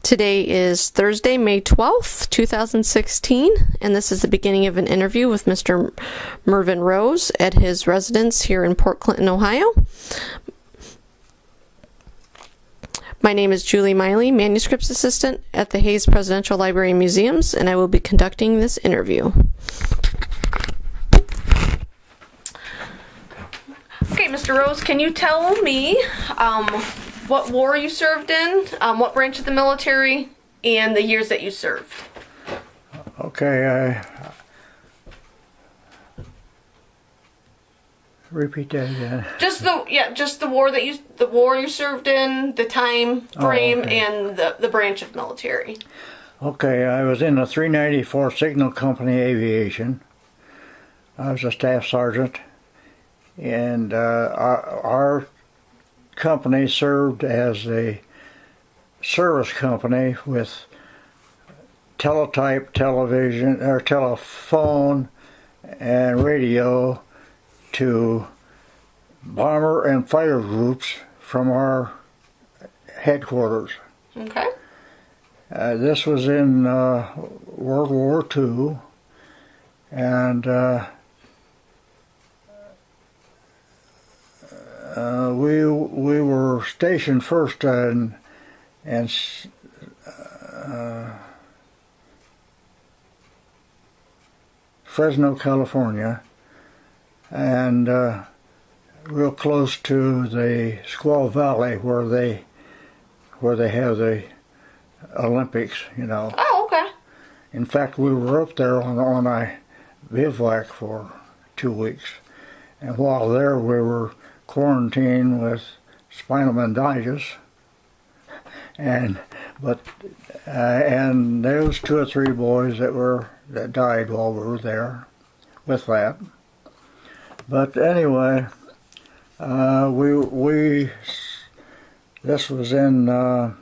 Today is Thursday, May 12th, 2016, and this is the beginning of an interview with Mr. Mervin Rose at his residence here in Port Clinton, Ohio. My name is Julie Miley, Manuscripts Assistant at the Hayes Presidential Library and Museums, and I will be conducting this interview. Okay, Mr. Rose, can you tell me what war you served in, what branch of the military, and the years that you served? Okay, repeat that again. Just the war you served in, the time frame, and the branch of military. Okay, I was in the 394 Signal Company Aviation. I was a staff sergeant, and our company served as a service company with teletype television or telephone and radio to bomber and fighter groups from our headquarters. Okay. This was in World War II, and we were stationed first in Fresno, California, and real close to the Squaw Valley where they have the Olympics, you know. Oh, okay. In fact, we were up there on a bivouac for 2 weeks, and while there we were quarantined with spinal meningitis, and there was 2 or 3 boys that died while we were there with that. But anyway, this was in, I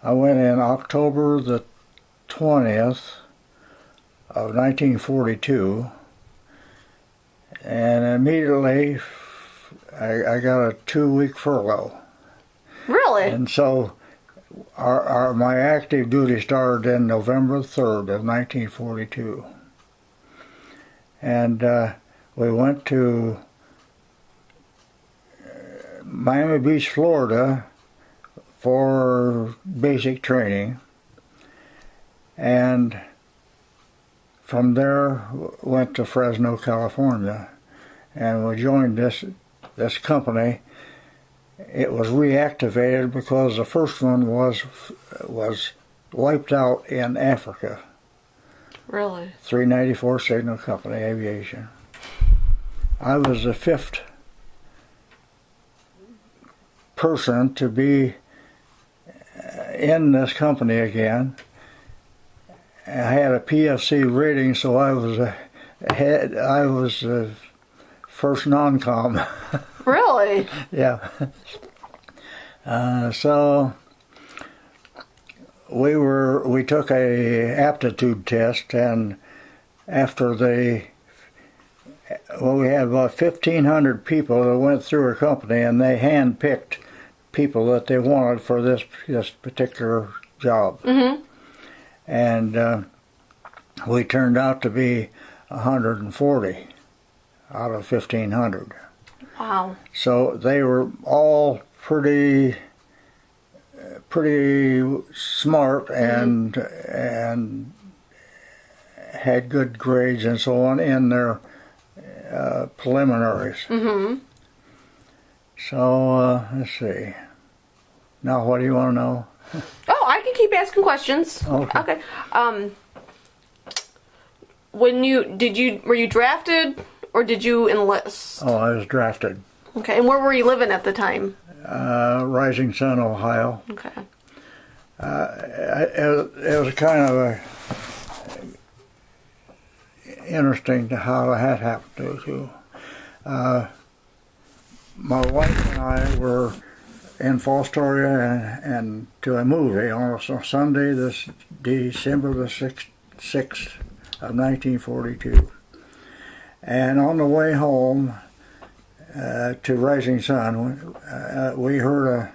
went in October the 20th of 1942, and immediately I got a 2-week furlough. Really? And so my active duty started in November 3rd of 1942. And we went to Miami Beach, Florida for basic training, and from there went to Fresno, California, and we joined this company. It was reactivated because the first one was wiped out in Africa. Really? 394 Signal Company Aviation. I was the 5th person to be in this company again. I had a PFC rating, so I was the first non-com. Really? Yeah. So we took a aptitude test, and after we had about 1,500 people that went through our company, and they hand-picked people that they wanted for this particular job. Mm-hmm. And we turned out to be 140 out of 1,500. Wow. So they were all pretty smart and had good grades and so on in their preliminaries. Mm-hmm. So let's see. Now, what do you want to know? Oh, I can keep asking questions. Okay. Were you drafted or did you enlist? Oh, I was drafted. Okay, and where were you living at the time? Rising Sun, Ohio. Okay. It was kind of interesting to how that happened too. My wife and I were in Fostoria and to a movie on a Sunday, this December the 6th of 1942. And on the way home to Rising Sun, we heard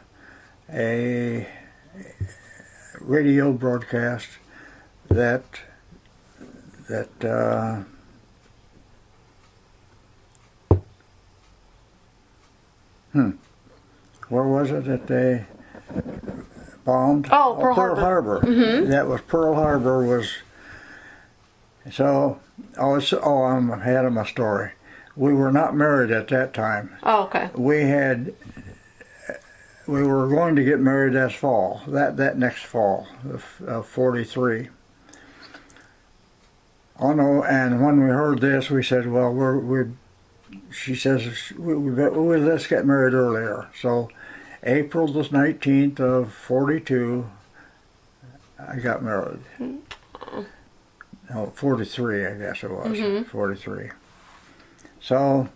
a radio broadcast that where was it that they bombed? Oh, Pearl Harbor. Mm-hmm. That was Pearl Harbor was. So I'm ahead of my story. We were not married at that time. Oh, okay. We were going to get married that fall, that next fall of 43. Oh no! And when we heard this, we said, "Well, she says, let's get married earlier." So, April the 19th of 42, I got married. No, 43, I guess it was. 43. So,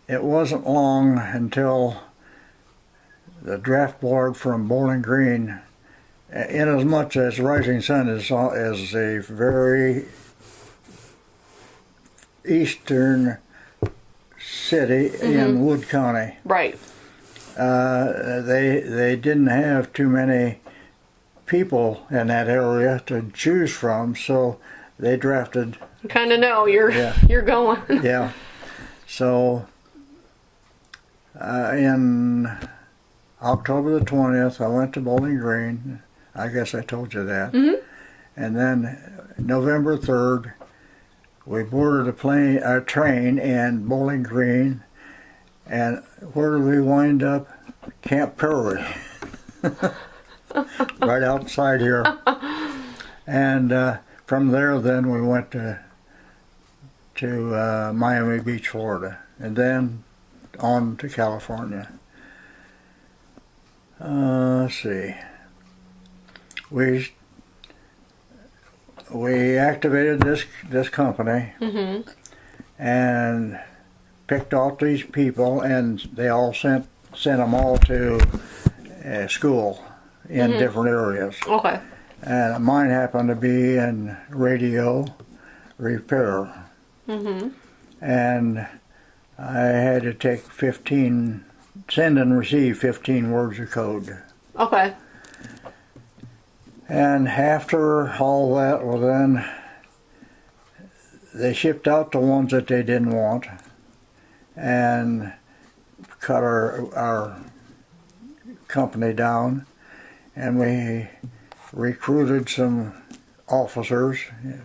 it wasn't long until the draft board from Bowling Green, inasmuch as Rising Sun is a very eastern city in Wood County. Right. They didn't have too many people in that area to choose from, so they drafted. You kind of know you're going. Yeah. So in October the 20th, I went to Bowling Green. I guess I told you that. And then November 3rd, we boarded a train in Bowling Green, and where did we wind up? Camp Perry, right outside here. And from there, then we went to Miami Beach, Florida, and then on to California. Let's see. We activated this company and picked out these people, and they all sent them all to school in different areas. Okay. And mine happened to be in radio repair. And I had to take send and receive 15 words of code. Okay. And after all that, well then, they shipped out the ones that they didn't want and cut our company down, and we recruited some officers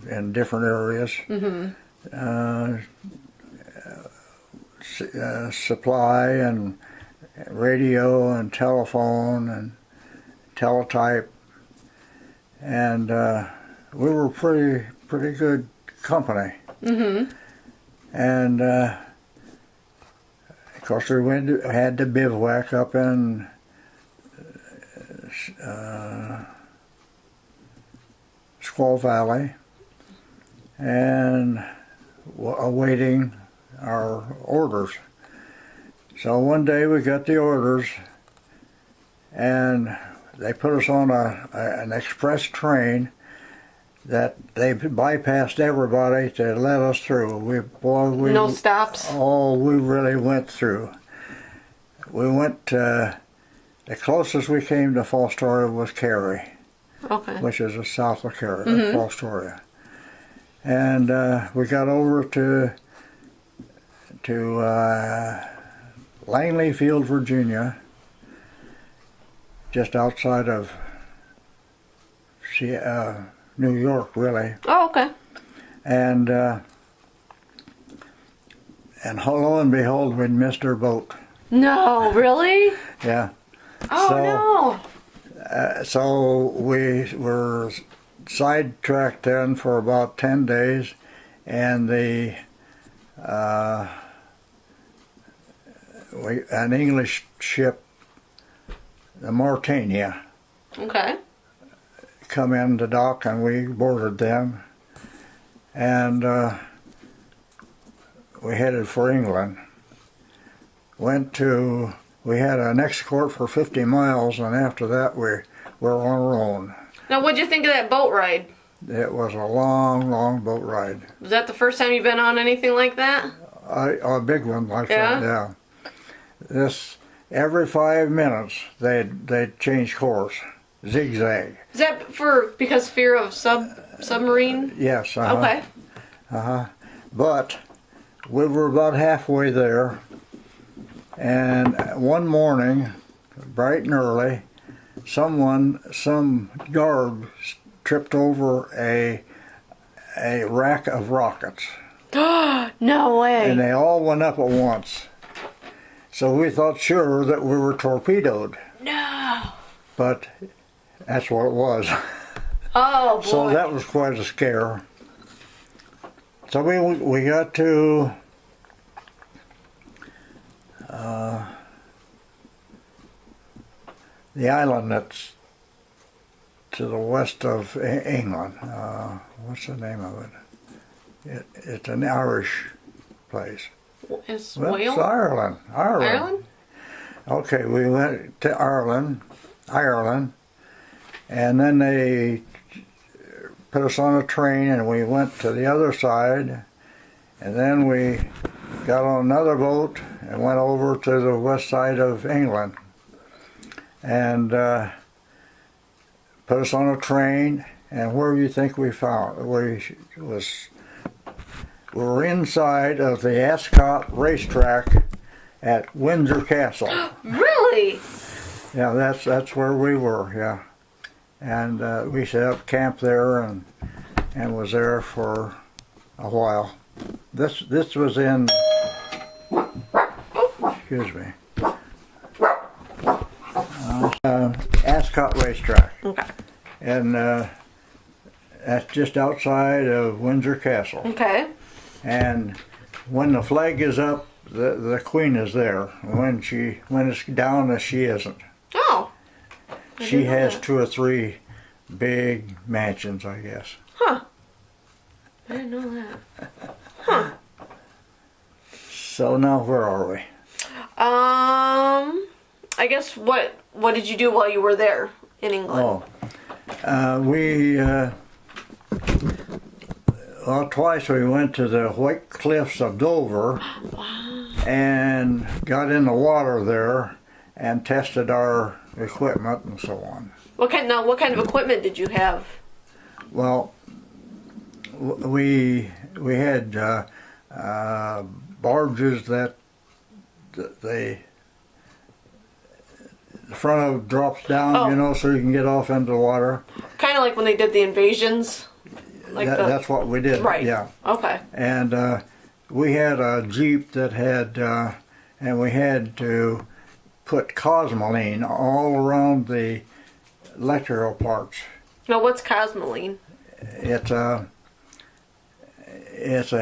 in different areas, supply and radio and telephone and teletype. And we were pretty good company. And of course, we had to bivouac up in Squaw Valley, and awaiting our orders. So one day we got the orders, and they put us on an express train that they bypassed everybody to let us through. No stops? Oh, we really went through. We went, the closest we came to Fostoria was Cary, which is south of Cary, Fostoria. And we got over to Langley Field, Virginia, just outside of New York, really. Oh, okay. And lo and behold, we'd missed our boat. No, really? Yeah. Oh, no. So we were sidetracked then for about 10 days, and an English ship, the Mauritania, come in the dock, and we boarded them, and we headed for England. We had an escort for 50 miles, and after that we were on our own. Now, what'd you think of that boat ride? It was a long, long boat ride. Was that the first time you've been on anything like that? A big one like that, yeah. every 5 minutes they'd change course, zigzag. Is that because fear of submarine? Yes. Okay. But we were about halfway there, and one morning, bright and early, some guard tripped over a rack of rockets. No way. And they all went up at once. So we thought sure that we were torpedoed. No. But that's what it was. Oh, boy. So that was quite a scare. So we got to the island that's to the west of England. What's the name of it? It's an Irish place. It's Well, it's Wales? Ireland. Ireland? Okay, we went to Ireland, and then they put us on a train and we went to the other side, and then we got on another boat and went over to the west side of England, and put us on a train, and where do you think we found? We were inside of the Ascot racetrack at Windsor Castle. Really? Yeah, that's where we were. Yeah, and we set up camp there and was there for a while. This was in. Excuse me. Ascot racetrack. Okay. And that's just outside of Windsor Castle. Okay. And when the flag is up, the Queen is there. When it's down, she isn't. Oh. She has 2 or 3 big mansions, I guess. Huh. I didn't know that. Huh. So now where are we? I guess what did you do while you were there in England? Well, twice we went to the White Cliffs of Dover. Wow. And got in the water there and tested our equipment and so on. What kind of equipment did you have? Well, we had barges that the front of drops down, so you can get off into the water. Kind of like when they did the invasions. That's what we did. Right. Yeah. Okay. And we had a Jeep that had, and we had to put cosmoline all around the electrical parts. Now, what's cosmoline? It's a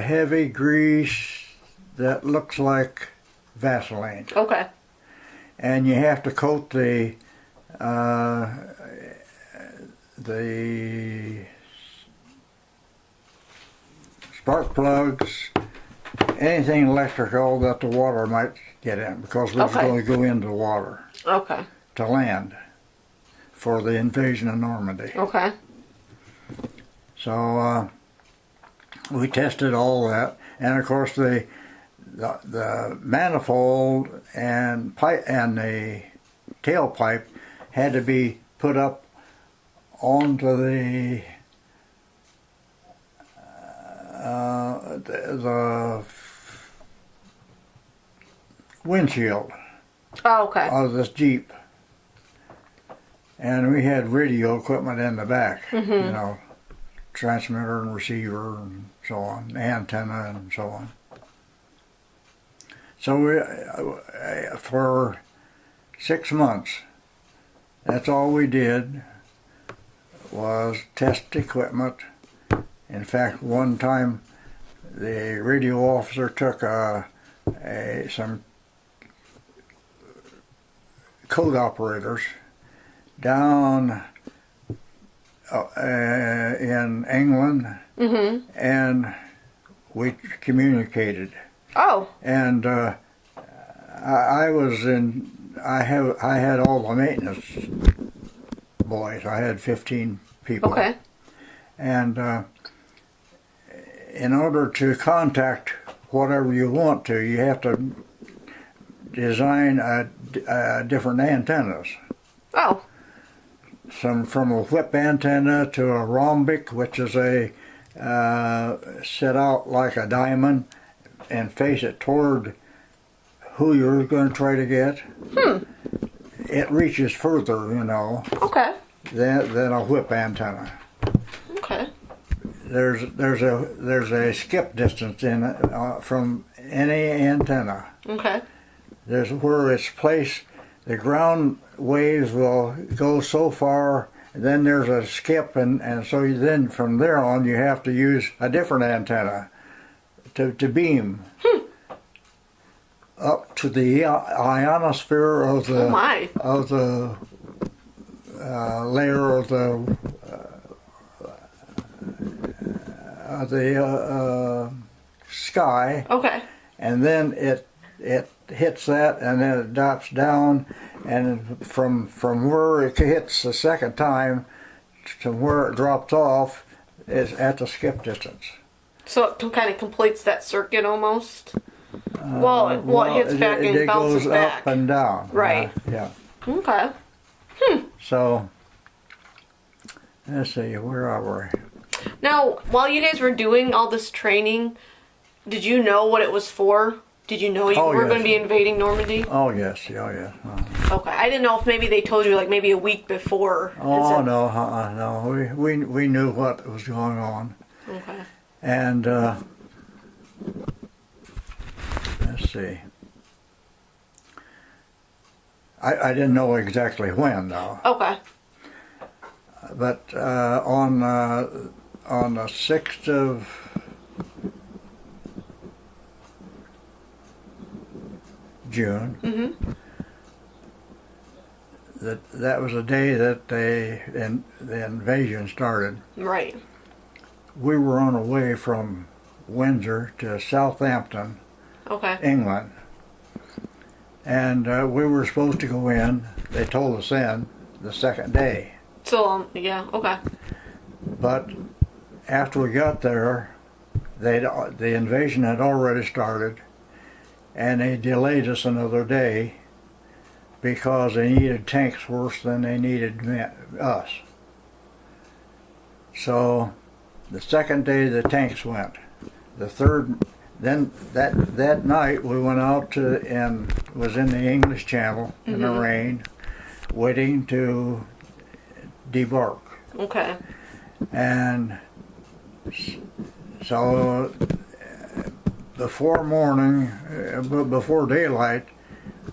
heavy grease that looks like Vaseline. Okay. And you have to coat the spark plugs, anything electrical that the water might get in, because we was going to go into the water. Okay. To land for the invasion of Normandy. Okay. So we tested all that, and of course the manifold and pipe and the tailpipe had to be put up onto the windshield of this Jeep. And we had radio equipment in the back, transmitter and receiver and so on, antenna and so on. So we, for 6 months, that's all we did was test equipment. In fact, one time the radio officer took some code operators down in England, and we communicated. Oh. And I had all the maintenance boys. I had 15 people. Okay. And in order to contact whatever you want to, you have to design a different antennas. Oh. Some from a whip antenna to a rhombic, which is a set out like a diamond and face it toward who you're going to try to get. It reaches further, you know, Okay. than a whip antenna. Okay. There's a skip distance in it from any antenna. Okay. There's where it's placed. The ground waves will go so far, then there's a skip, and so then from there on you have to use a different antenna to beam up to the ionosphere of the Oh my. Layer of the sky, Okay. and then it hits that, and then it drops down, and from where it hits the second time to where it drops off is at the skip distance. So it kind of completes that circuit almost. Well, it hits back and it bounces goes back. up and down. Right. Yeah. Okay. So let's see, where are we? Now, while you guys were doing all this training, did you know what it was for? Did you know you Oh, were yes. going to be invading Normandy? Oh yes, oh yeah. Okay. I didn't know if maybe they told you like maybe a week before. Oh no, no. We knew what was going on, Okay. and let's see. I didn't know exactly when though, Okay. but on the 6th of June. That was the day that the invasion started. Right. We were on our way from Windsor to Southampton, Okay. England, and we were supposed to go in. They told us in the second day, So, yeah, okay. but after we got there, the invasion had already started, and they delayed us another day because they needed tanks worse than they needed us. So the second day the tanks went. The third, then that night we went out to and was in the English Channel in the rain, waiting to debark. Okay. And so before morning, before daylight,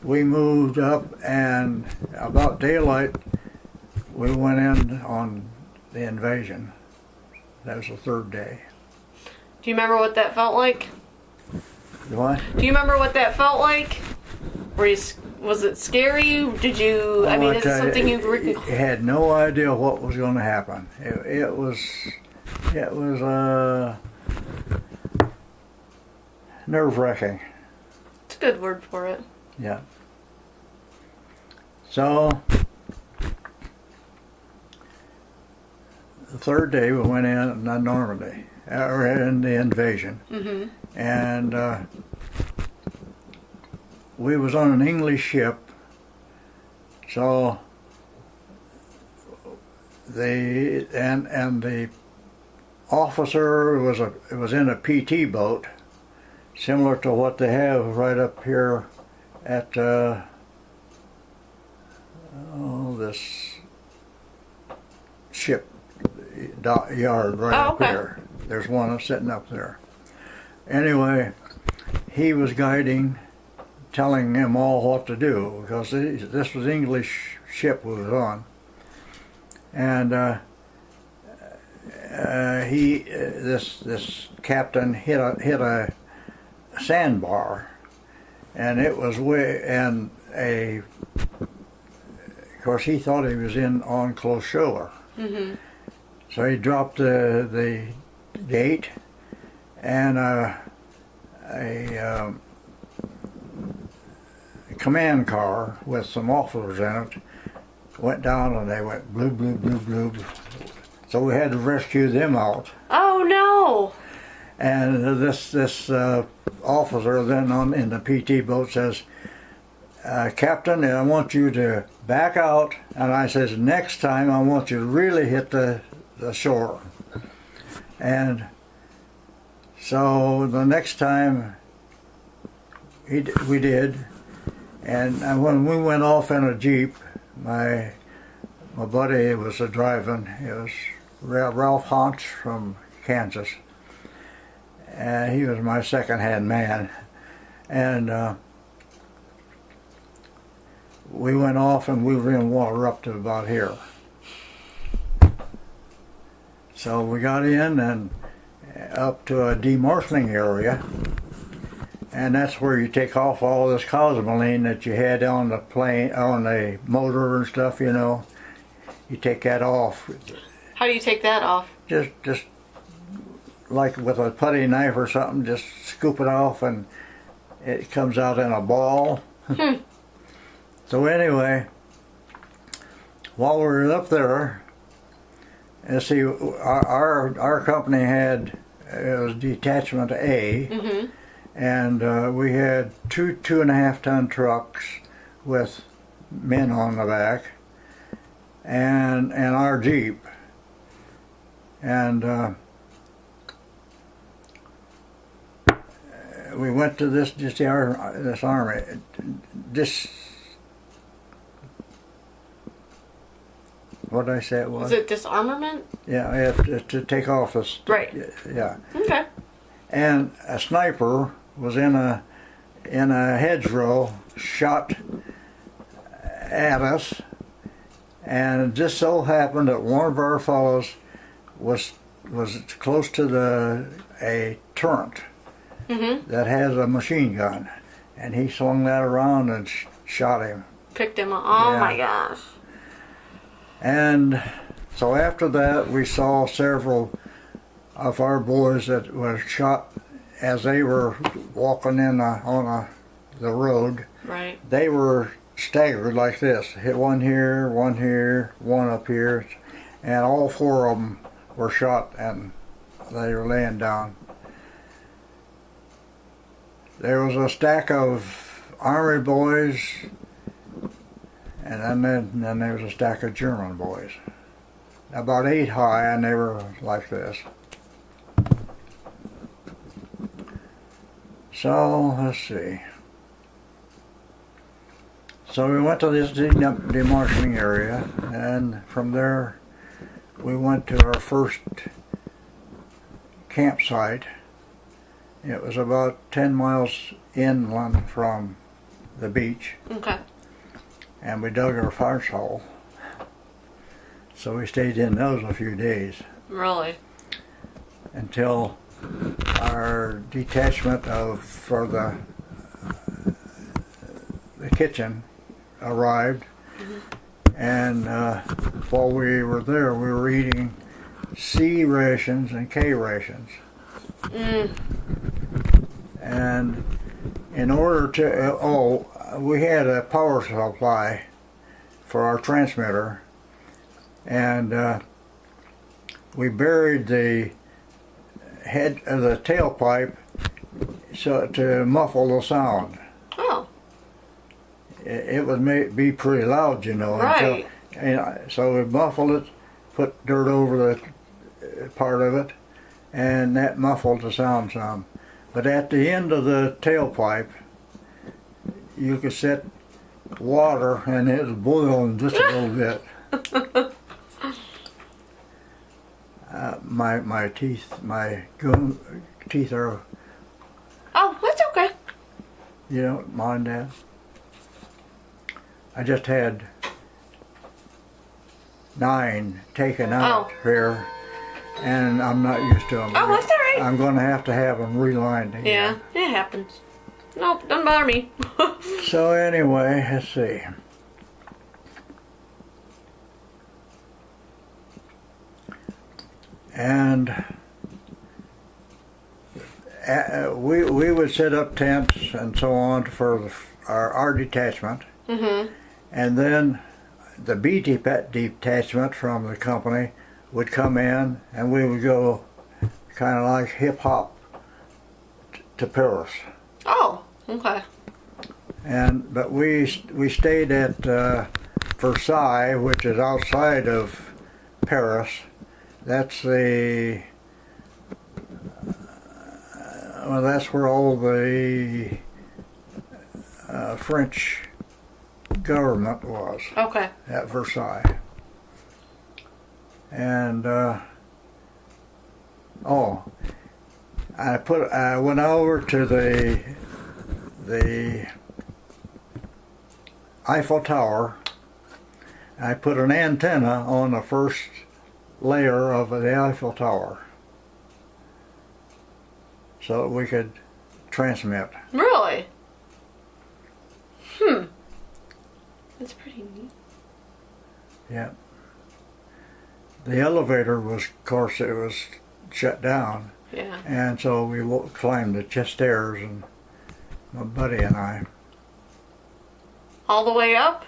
we moved up, and about daylight we went in on the invasion. That was the third day. Do you remember what that felt like? What? Do you remember what that felt like? Was it scary? Did you, I mean, is it something you had no idea what was going to happen. It was nerve-wracking. It's a good word for it. Yeah. So the third day we went in Normandy, or in the invasion, and we was on an English ship. So the officer was in a PT boat, similar to what they have right up here at this ship yard right up there. There's one sitting up there. Anyway, he was guiding, telling them all what to do, because this was English ship we was on, and this captain hit a sandbar, and it was of course he thought he was on close shore. So he dropped the gate, and a command car with some officers in it went down, and they went blue, blue, blue, blue. So we had to rescue them out. Oh no! And this officer then in the PT boat says, Captain, I want you to back out. And I says, next time I want you to really hit the shore. And so the next time we did, and when we went off in a Jeep, my buddy was driving. It was Ralph Hauntz from Kansas, and he was my second-hand man. And we went off, and we were in water up to about here. So we got in and up to a demarshaling area, and that's where you take off all this cosmoline that you had on the plane, on the motor and stuff, you know. You take that off. How do you take that off? Just like with a putty knife or something, just scoop it off and it comes out in a ball. So anyway, while we were up there, and see, our company had, it was Detachment A, and we had two 2.5-ton trucks with men on the back, and our Jeep, and we went to this army. What did I say it was? Was it disarmament? Yeah, to take off us. Right. Yeah. Okay. And a sniper was in a hedgerow, shot at us, and it just so happened that one of our fellows was close to a turret that has a machine gun, and he swung that around and shot him. Picked him up. Oh Yeah. my gosh. And so after that, we saw several of our boys that were shot as they were walking on the road. Right. They were staggered like this. Hit one here, one up here, and all 4 of them were shot and they were laying down. There was a stack of Army boys, and then there was a stack of German boys. About 8 high, and they were like this. So, let's see. So we went to this demarshaling area, and from there we went to our first campsite. It was about 10 miles inland from the beach. Okay. And we dug our fire hole. So we stayed in those a few days. Really? Until our detachment for the kitchen arrived. And while we were there, we were eating C rations and K rations. And in order to, we had a power supply for our transmitter, and we buried the head of the tailpipe so to muffle the sound. Oh. It would be pretty loud, you know. Right. So we muffled it, put dirt over the part of it, and that muffled the sound some. But at the end of the tailpipe, you could set water and it was boiling just a little bit. My teeth are. Oh, that's okay. You don't mind that? I just had 9 taken out here, and I'm not used to them. Oh, that's all right. I'm going to have them relined again. Yeah, it happens. Nope, doesn't bother me. So anyway, let's see. And we would set up tents and so on for our detachment. And then the B detachment from the company would come in, and we would go kind of like hip hop to Paris. Oh, okay. But we stayed at Versailles, which is outside of Paris. That's that's where all the French government was. Okay. At Versailles. And I went over to the Eiffel Tower. I put an antenna on the first layer of the Eiffel Tower so that we could transmit. Really? That's pretty neat. Yeah. The elevator was, of course, it was shut down. Yeah. And so we climbed the stairs, and my buddy and I. All the way up?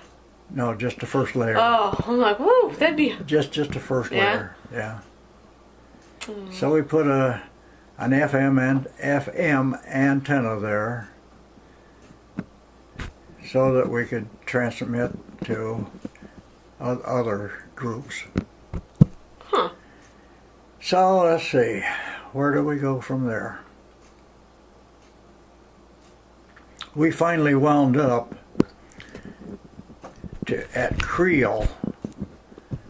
No, just the first layer. Oh, I'm like, whoa, that'd be... Just the first layer, yeah. So we put an FM antenna there so that we could transmit to other groups. Huh. So let's see, where do we go from there? We finally wound up at Creil,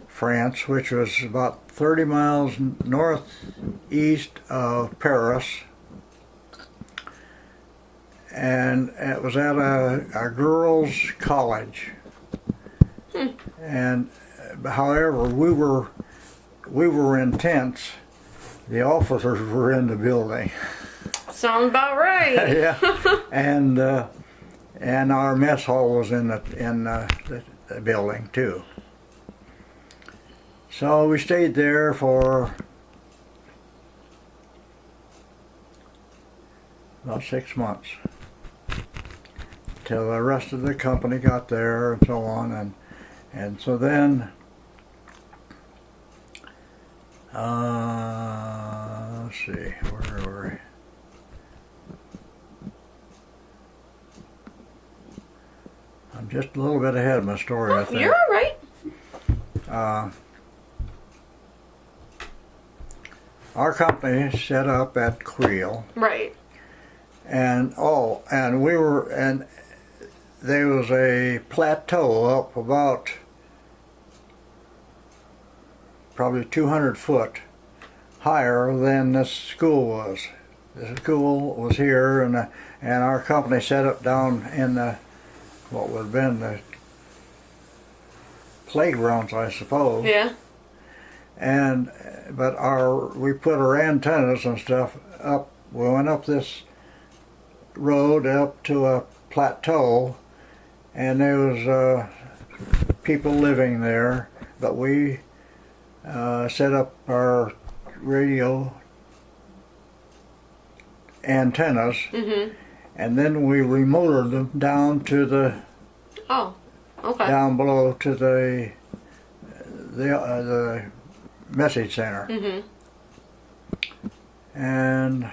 France, which was about 30 miles northeast of Paris, and it was at a girls' college. And however, we were in tents. The officers were in the building. Sounds about right. Yeah, and our mess hall was in the building too. So we stayed there for about 6 months till the rest of the company got there and so on, and so then let's see, where were we? I'm just a little bit ahead of my story, I think. You're all right. Our company set up at Creil. Right. And there was a plateau up about probably 200 foot higher than this school was. The school was here, and our company set up down in what would have been the playgrounds, I suppose. Yeah. But we put our antennas and stuff up. We went up this road up to a plateau, and there was people living there. But we set up our radio antennas, and then we remoted them down to the down below to the message center. And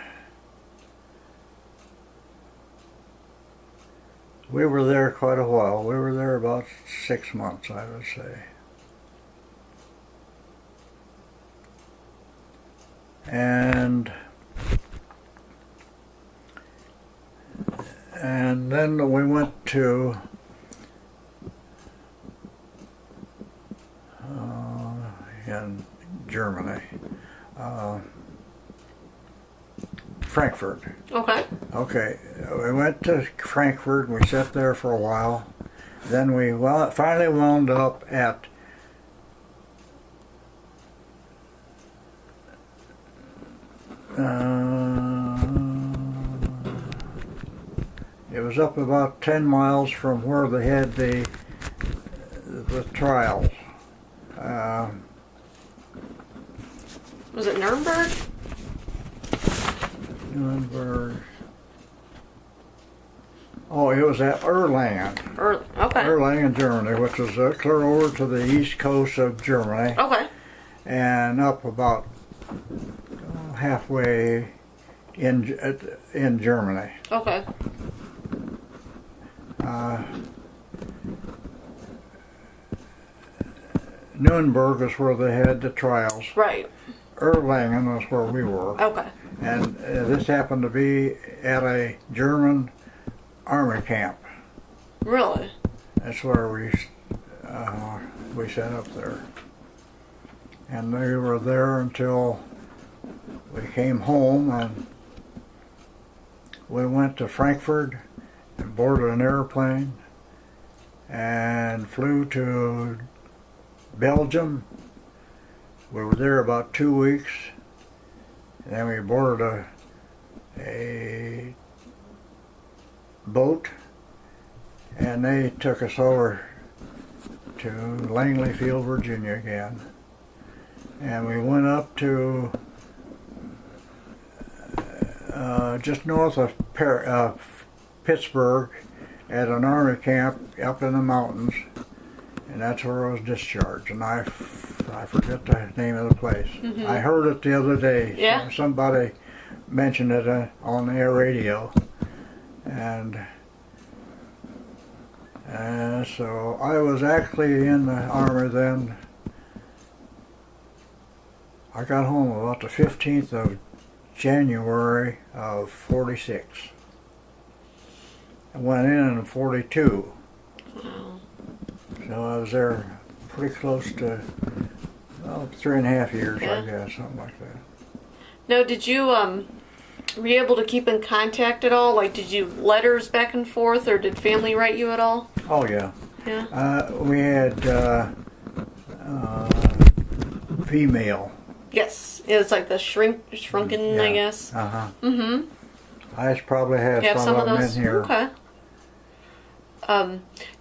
we were there quite a while. We were there about 6 months, I would say. And then we went to in Germany, Frankfurt. Okay. Okay, we went to Frankfurt and we sat there for a while. Then we finally wound up at it was up about 10 miles from where they had the trials. Was it Nuremberg? Nuremberg. Oh, it was at Erlangen. Okay. Erlangen, Germany, which was clear over to the east coast of Germany. Okay. And up about halfway in Germany. Okay. Nuremberg is where they had the trials. Right. Erlangen was where we were. Okay. And this happened to be at a German army camp. Really? That's where we set up there. And we were there until we came home, and we went to Frankfurt and boarded an airplane and flew to Belgium. We were there about 2 weeks, and then we boarded a boat, and they took us over to Langley Field, Virginia again. And we went up to just north of Pittsburgh at an army camp up in the mountains, and that's where I was discharged. And I forget the name of the place. Mm-hmm. I heard it the other day. Yeah. Somebody mentioned it on the air radio, and so I was actually in the army then. I got home about the 15th of January of 46. I went in 42. Wow. So I was there pretty close to 3.5 years, Yeah. I guess, something like that. Now, did you were you able to keep in contact at all? Like, did you letters back and forth, or did family write you at all? Oh yeah. Yeah. We had female. Yes, it's like the shrunken, Yeah. I guess. Uh-huh. Mm-hmm. I probably have You have some of them those? in here. Okay.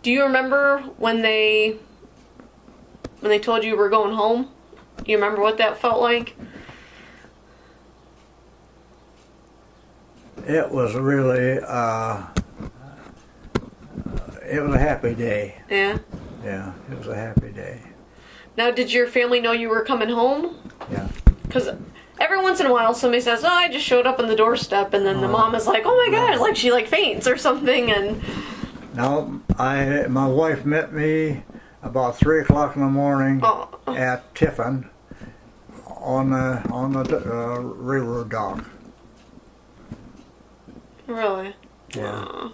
Do you remember when they told you you were going home? You remember what that felt like? It was really, it was a happy day. Yeah. Yeah, it was a happy day. Now, did your family know you were coming home? Yeah. Because every once in a while somebody says, "Oh, I just showed up on the doorstep," and then the mom is like, "Oh my God," like she like faints or something, and. No, my wife met me about 3 o'clock in the morning at Tiffin on the railroad dock. Really? Yeah. Aww.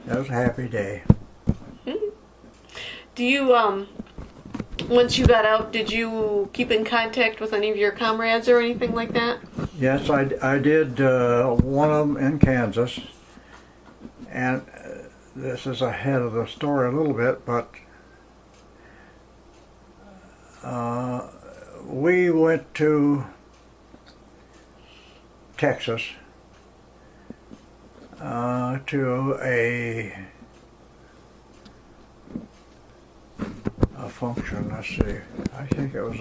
That was a happy day. Do you, once you got out, did you keep in contact with any of your comrades or anything like that? Yes, I did one of them in Kansas. And this is ahead of the story a little bit, but we went to Texas to a function. Let's see, I think it was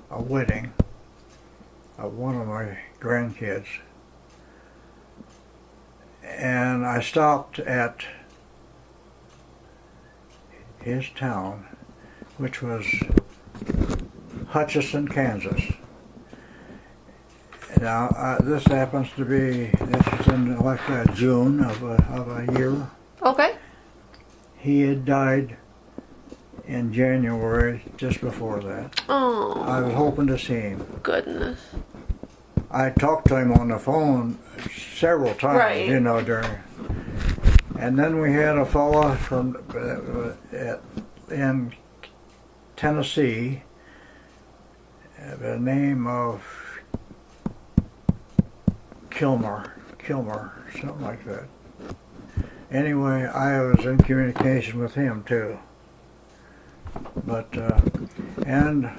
a wedding of one of my grandkids. And I stopped at his town, which was Hutchinson, Kansas. Now, this happens to be, this is in like June of a year. Okay. He had died in January, just before that. Oh. I was hoping to see him. Goodness. I talked to him on the phone several times, Right. you know, and then we had a fella from in Tennessee, the name of Kilmer, something like that. Anyway, I was in communication with him too. But and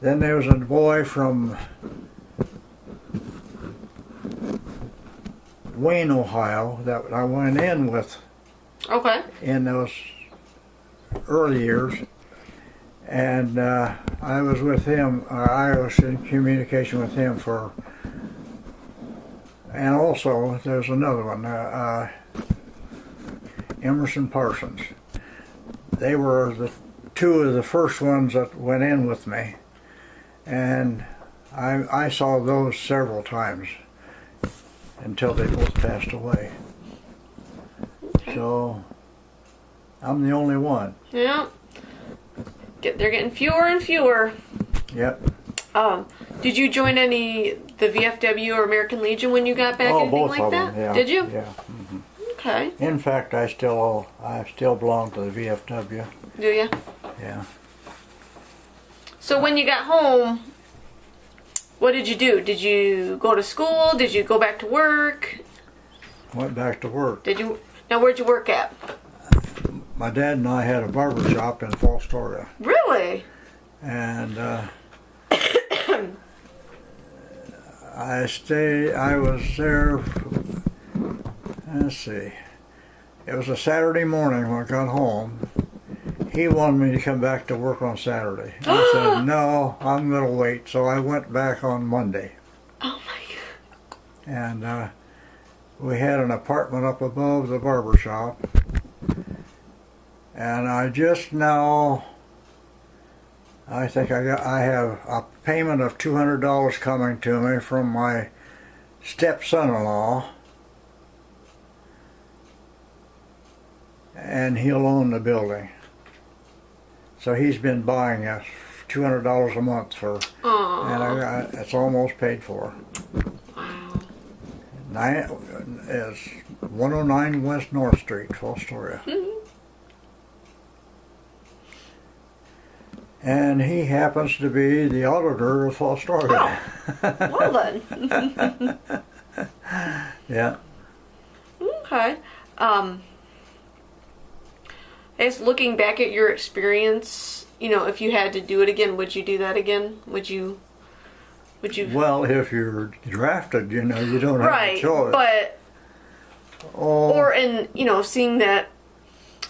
then there was a boy from Wayne, Ohio, that I went in with Okay. in those early years, and I was with him. I was in communication with him and also there's another one, Emerson Parsons. They were the two of the first ones that went in with me, and I saw those several times until they both passed away. So I'm the only one. Yeah. They're getting fewer and fewer. Yep. Did you join the VFW or American Legion when you got back? Oh, Anything both like of that? them. Yeah. Did you? Yeah. Mm-hmm. Okay. In fact, I still belong to the VFW. Do you? Yeah. So when you got home, what did you do? Did you go to school? Did you go back to work? Went back to work. Did you? Now, where'd you work at? My dad and I had a barber shop in Fostoria. Really? And I was there, let's see, it was a Saturday morning when I got home. He wanted me to come back to work on Saturday. I said, no, I'm going to wait. So I went back on Monday. Oh my God. And we had an apartment up above the barber shop. And I just now, I think I have a payment of $200 coming to me from my stepson-in-law, and he'll own the building. So he's been buying us $200 a month for, and it's almost paid for. Wow. It's 109 West North Street, Fostoria. And he happens to be the auditor of Fostoria. Oh. Well then. Yeah. Okay. I guess looking back at your experience, if you had to do it again, would you do that again? Would you? Well, if you're drafted, you don't have a choice. But or in seeing that,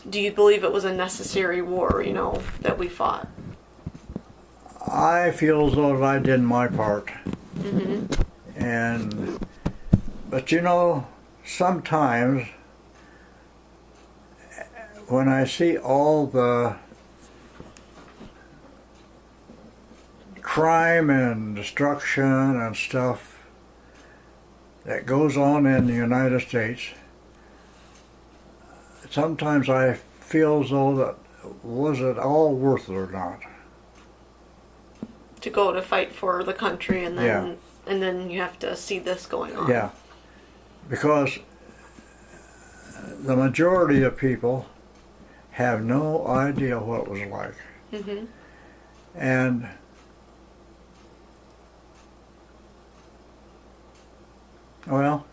do you believe it was a necessary war? That we fought. I feel as though I did my part. Mm-hmm. But sometimes when I see all the crime and destruction and stuff that goes on in the United States, sometimes I feel as though that was it all worth it or not? To go to fight for the country and then you have to see this going on. Yeah, because the majority of people have no idea what it was like. Mm-hmm. And well,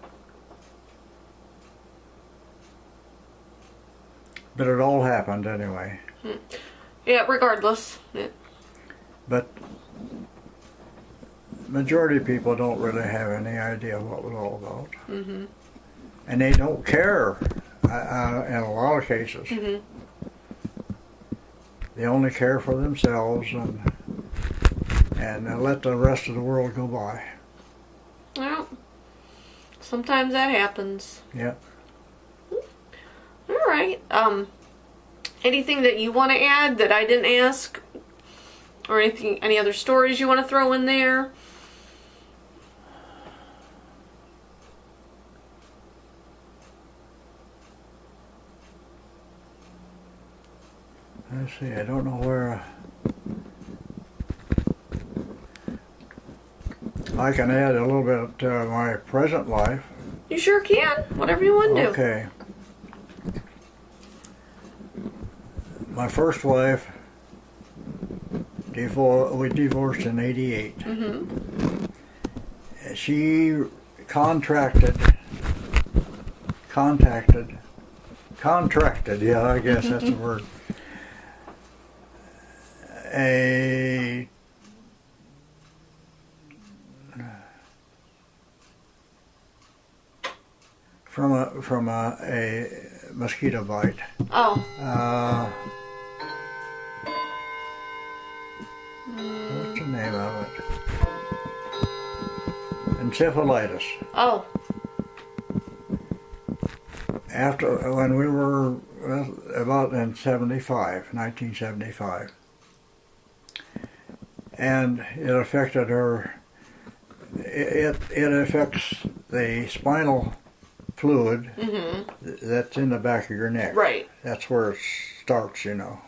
but it all happened anyway. Yeah, regardless. Yeah. But majority of people don't really have any idea what it was all about. Mm-hmm. And they don't care in a lot of cases. Mm-hmm. They only care for themselves and let the rest of the world go by. Well, sometimes that happens. Yeah. All right. Anything that you want to add that I didn't ask? Or any other stories you want to throw in there? Let's see, I don't know where I can add a little bit to my present life. You sure can. Whatever you want to do. Okay. My first wife, we divorced in '88. Mm-hmm. She contracted, yeah, I guess that's the word. From a mosquito bite. Oh. What's the name of it? Encephalitis. Oh. When we were about in 1975. And it affected her, it affects the spinal fluid that's in the back of your neck. Right. That's where it starts, you know,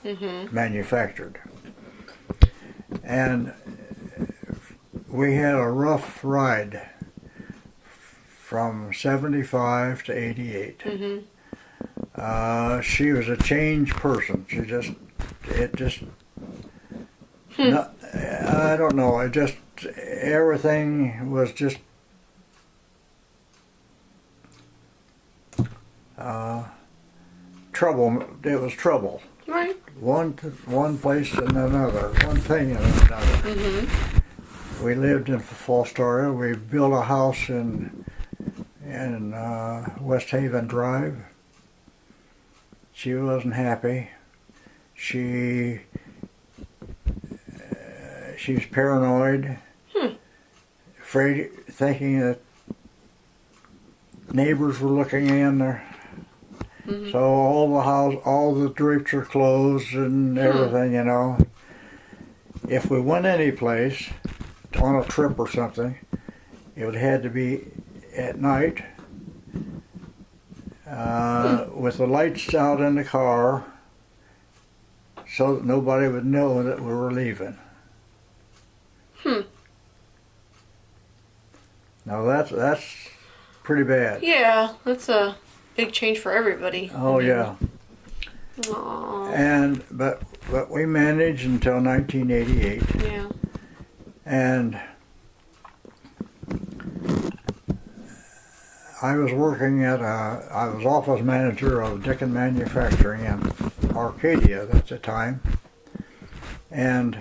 manufactured. And we had a rough ride from 75 to 88. She was a changed person. I don't know, everything was just trouble. It was trouble. Right. One place and another, one thing and another. We lived in Fostoria. We built a house in West Haven Drive. She wasn't happy. She was paranoid, afraid, thinking that neighbors were looking in there. So all the drapes are closed and everything, you know. If we went any place on a trip or something, it would have to be at night with the lights out in the car so that nobody would know that we were leaving. Now that's pretty bad. Yeah, that's a big change for everybody. Oh yeah. Aww. But we managed until 1988. Yeah. And I was working I was office manager of Dickin Manufacturing in Arcadia at the time. And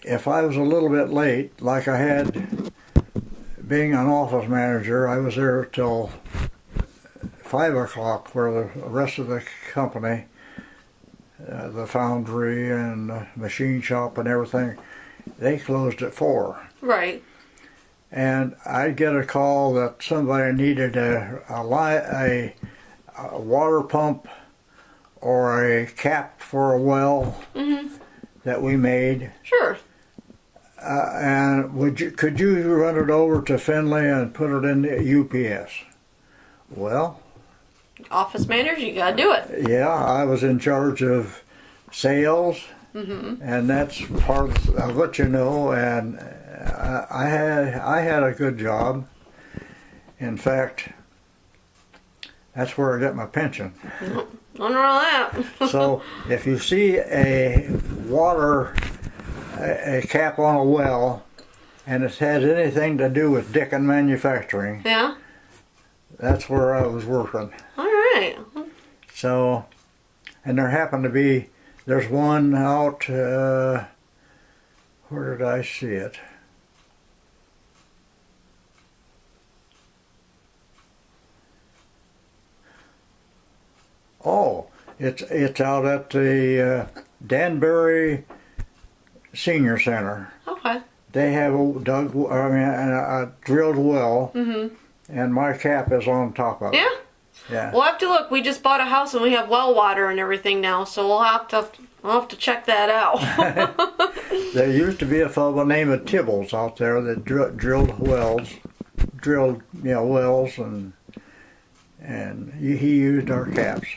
if I was a little bit late, like I had being an office manager, I was there till 5 o'clock, where the rest of the company, the foundry and the machine shop and everything, they closed at 4. Right. And I'd get a call that somebody needed a water pump or a cap for a well that we made. Sure. And could you run it over to Finley and put it in the UPS? Well, Office manager, you gotta do it. yeah, I was in charge of sales, and that's part of what you know. And I had a good job. In fact, that's where I got my pension. Wonder all that. So if you see a cap on a well, and it has anything to do with Dickin Manufacturing, Yeah. that's where I was working. All right. So, and there happened to be, there's one out, where did I see it? Oh, it's out at the Danbury Senior Center. Okay. They have a drilled well, and my cap is on top of it. Yeah. Yeah. We'll have to look. We just bought a house and we have well water and everything now, so we'll have to check that out. There used to be a fellow by the name of Tibbles out there that drilled wells, and he used our caps.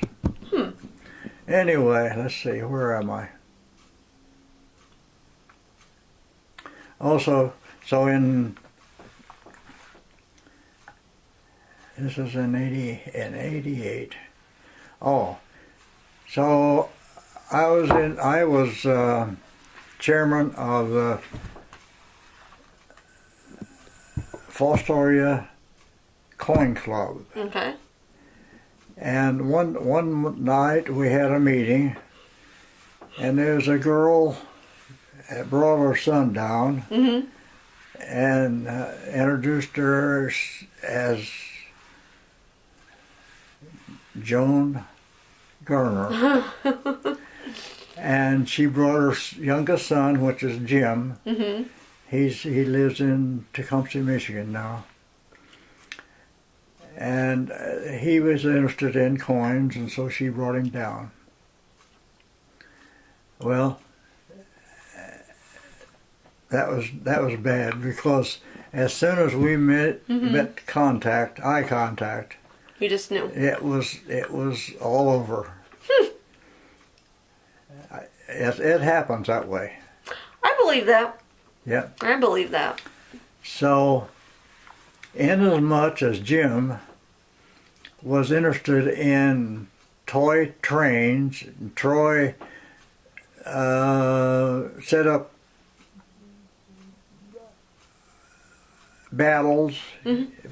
Anyway, let's see, where am I? Also, so this is in 88. Oh, so I was chairman of the Fostoria Coin Club. Okay. And one night we had a meeting, and there was a girl that brought her son down and introduced her as Joan Garner. And she brought her youngest son, which is Jim. He lives in Tecumseh, Michigan now. And he was interested in coins, and so she brought him down. Well, that was bad, because as soon as we met eye contact, You just knew. it was all over. It happens that way. I believe that. Yep. I believe that. So, inasmuch as Jim was interested in toy trains, Troy set up battles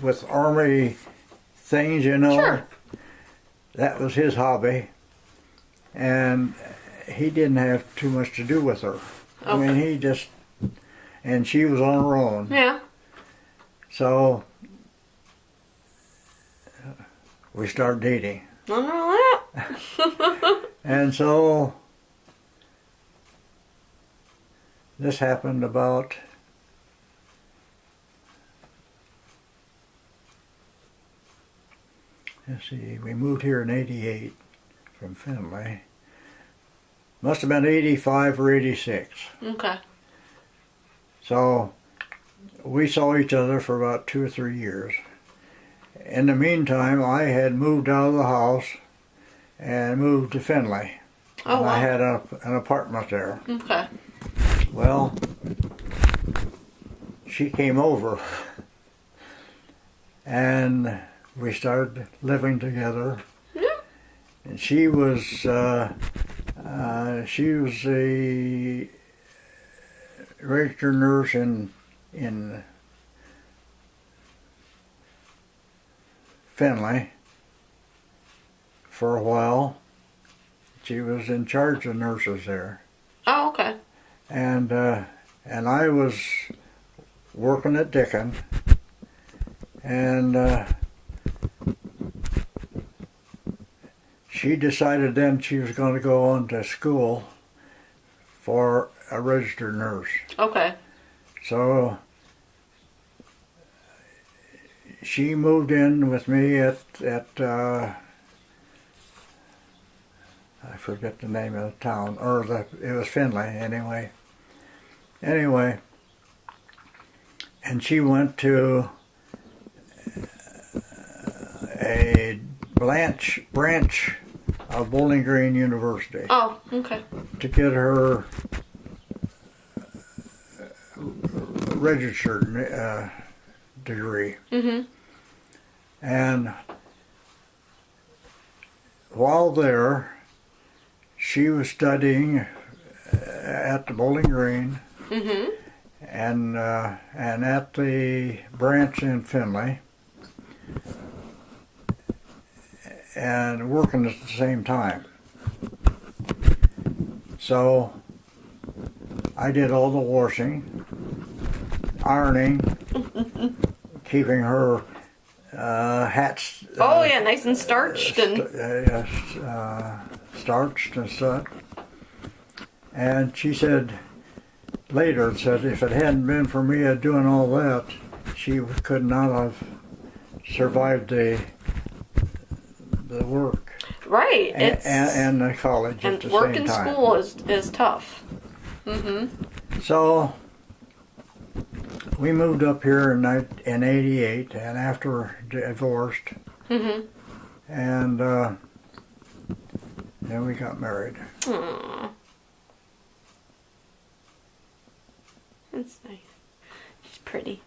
with army things, you know. Sure. That was his hobby. And he didn't have too much to do with her. I mean, he just, and she was on her own. Yeah. So, we started dating. I know that. And so, this happened about, let's see, we moved here in '88 from Findlay. Must have been '85 or '86. Okay. So, we saw each other for about 2 or 3 years. In the meantime, I had moved out of the house and moved to Findlay. Oh, and wow. I had an apartment there. Okay. Well, she came over and we started living together. Yeah. And she was a registered nurse in Findlay for a while. She was in charge of nurses there. Oh, okay. And I was working at Dickin, and she decided then she was going to go on to school for a registered nurse. Okay. So she moved in with me at I forget the name of the town, it was Findlay anyway. Anyway, and she went to a branch of Bowling Green University Oh, okay. to get her registered degree. Mm-hmm. And while there, she was studying at the Bowling Green Mm-hmm. and at the branch in Findlay and working at the same time. So I did all the washing, ironing, keeping her hats. Oh yeah, nice and starched and. Starched and such. And she said later, if it hadn't been for me doing all that, she could not have survived the work. Right. And the college and at the work same in time. school is tough. Mm-hmm. So we moved up here in '88, and after divorced, Mm-hmm. and then we got married. Aww. That's nice. She's pretty.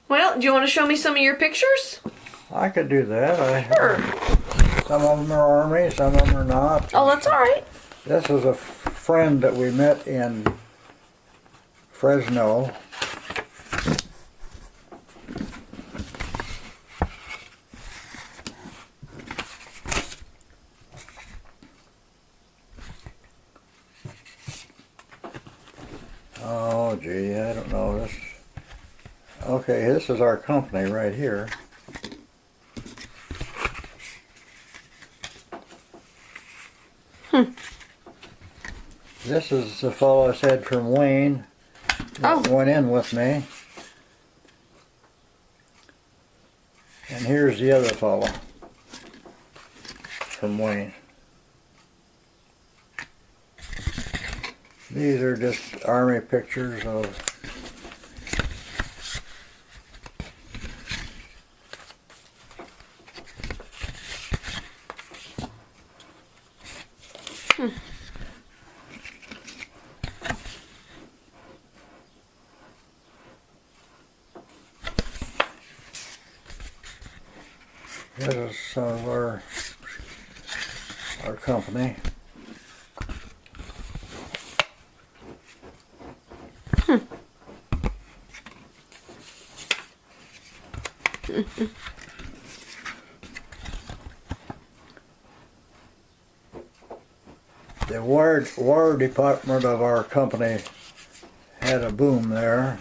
Well, do you want to show me some of your pictures? I could do that. Sure. Some of them are Army, some of them are not. Oh, that's all right. This was a friend that we met in Fresno. Oh, gee, I don't know this. Okay, this is our company right here. This is the fellow I said from Wayne that went in with me. And here's the other fellow. from Wayne. These are just Army pictures of This is some of our company. The wire department of our company had a boom there.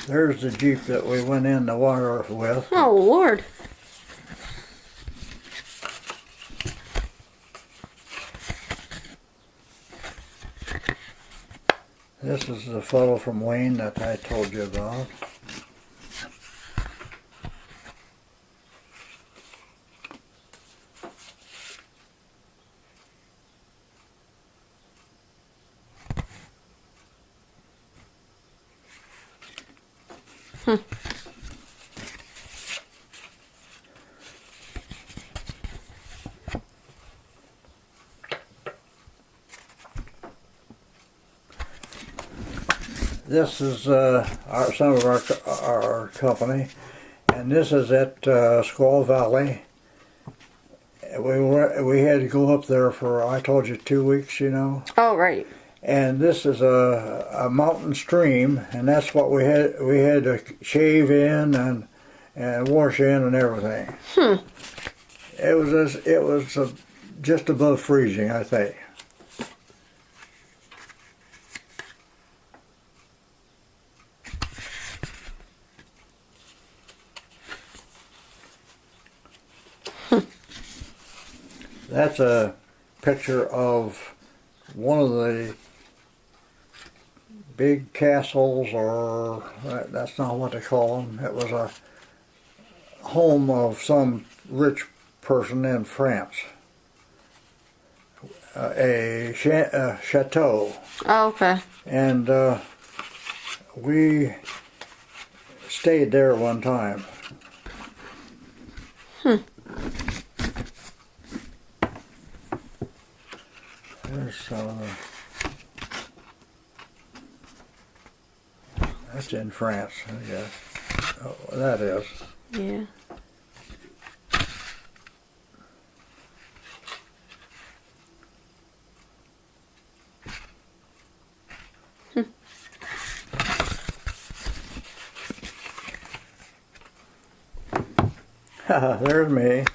There's the Jeep that we went in the water with. Oh, Lord. This is the fellow from Wayne that I told you about. This is some of our company, and this is at Squaw Valley. We had to go up there for, I told you, 2 weeks, you know. Oh, right. And this is a mountain stream, and that's what we had to shave in and wash in and everything. It was just above freezing, I think. That's a picture of one of the big castles, or that's not what they call them. It was a home of some rich person in France. A chateau. Oh, okay. And we stayed there one time. There's that's in France, I guess. Oh, that is. Yeah. There's me.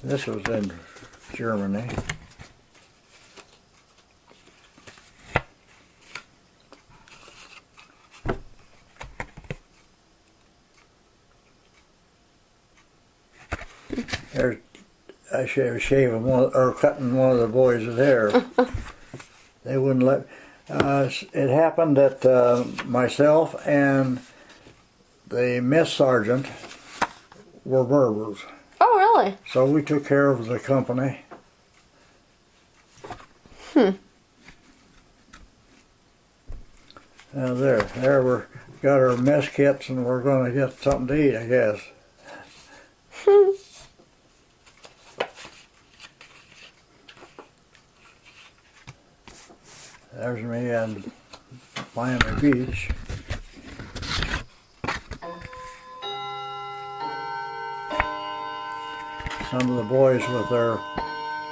This was in Germany. There's I was shaving or cutting one of the boys' hair. They wouldn't let. It happened that myself and the mess sergeant were Berbers. Oh, really? So we took care of the company. Now there we got our mess kits, and we're going to get something to eat, I guess. There's me on Miami Beach. Some of the boys with their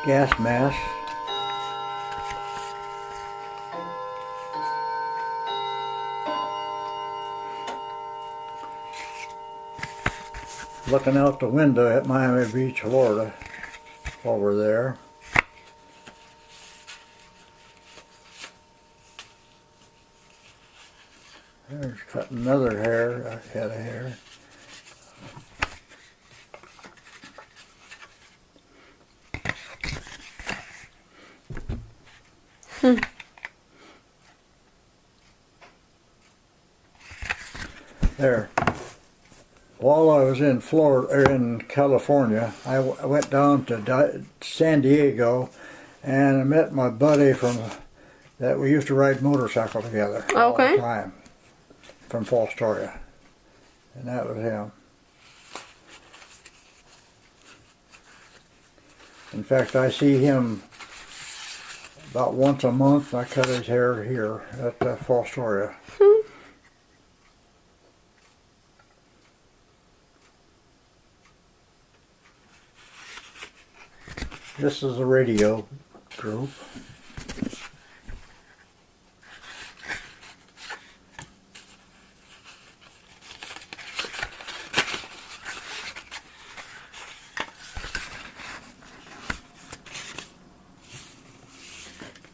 gas masks. Looking out the window at Miami Beach, Florida, while we're there. There's cutting another head of hair. there. While I was in Florida, or in California, I went down to San Diego, and I met my buddy that we used to ride motorcycle together all the time, from Fostoria, and that was him. In fact, I see him about once a month. I cut his hair here at Fostoria. This is the radio group.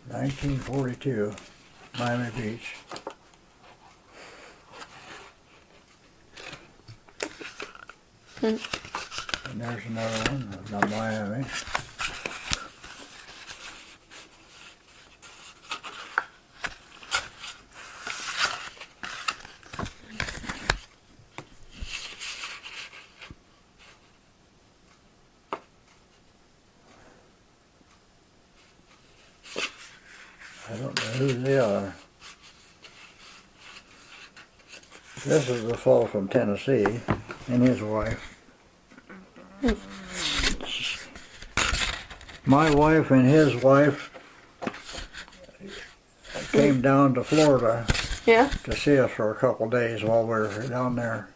(1942), Miami Beach. And there's another one, not Miami. I don't know who they are. This is the fellow from Tennessee and his wife. My wife and his wife came down to Florida to see us for a couple days while we were down there.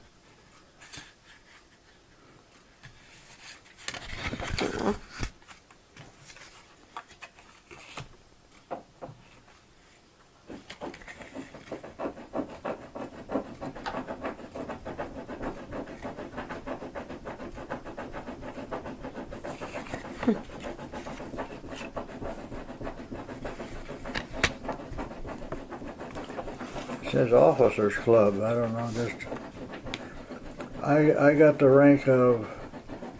It says Officers Club. I don't know. Just I got the rank of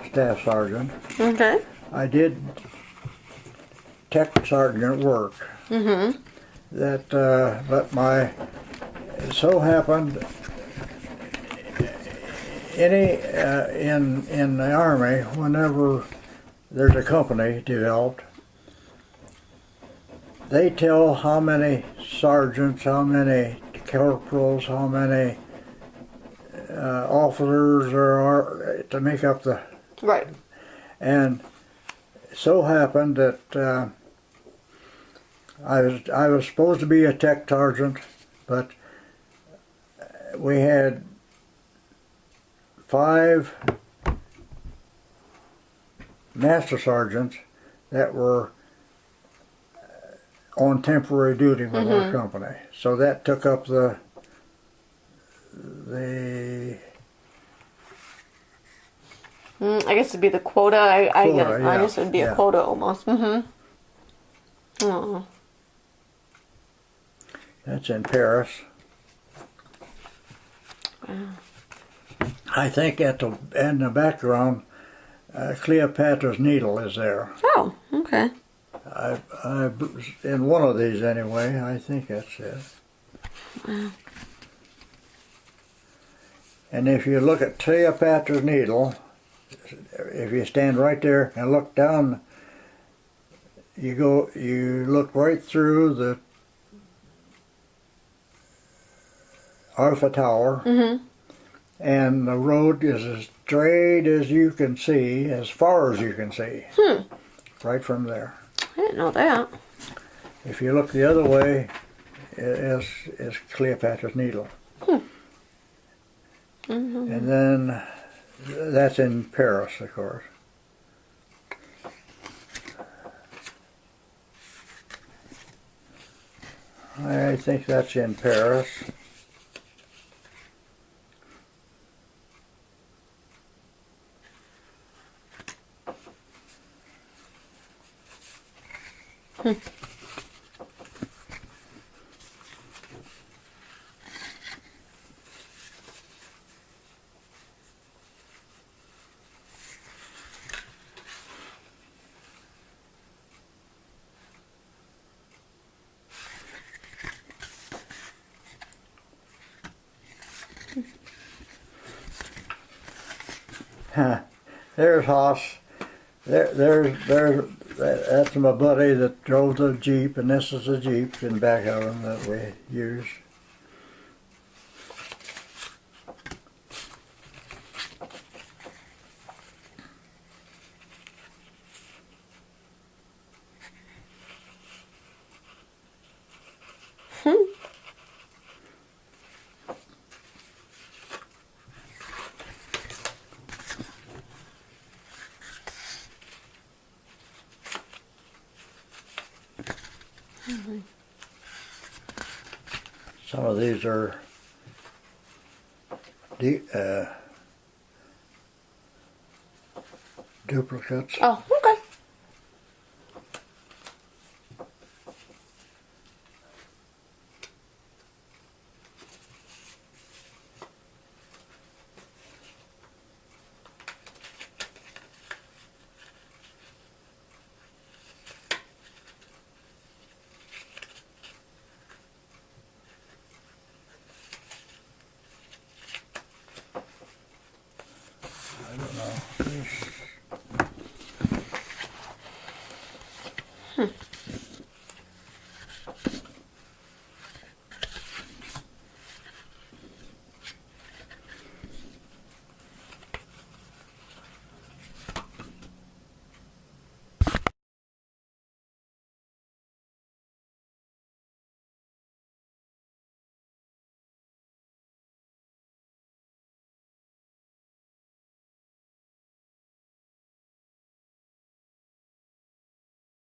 Staff Sergeant. Okay. I did Tech Sergeant work. Mm-hmm. That, but it so happened in the Army, whenever there's a company developed, they tell how many sergeants, how many corporals, how many officers there are to make up the... Right. And it so happened that I was supposed to be a tech sergeant, but we had 5 master sergeants that were on temporary duty with our company. So that took up the I guess it'd be the quota. I guess it would be a quota almost. Oh. That's in Paris. Wow. I think in the background, Cleopatra's Needle is there. Oh, okay. In one of these anyway, I think that's it. Wow. And if you look at Cleopatra's Needle, if you stand right there and look down, you look right through the Eiffel Tower, and the road is as straight as you can see, as far as you can see, right from there. I didn't know that. If you look the other way, is Cleopatra's Needle. And then that's in Paris, of course. I think that's in Paris. There's Hoss. That's my buddy that drove the Jeep, and this is the Jeep in back of him that we use. Some of these are duplicates. Oh, okay. I don't know.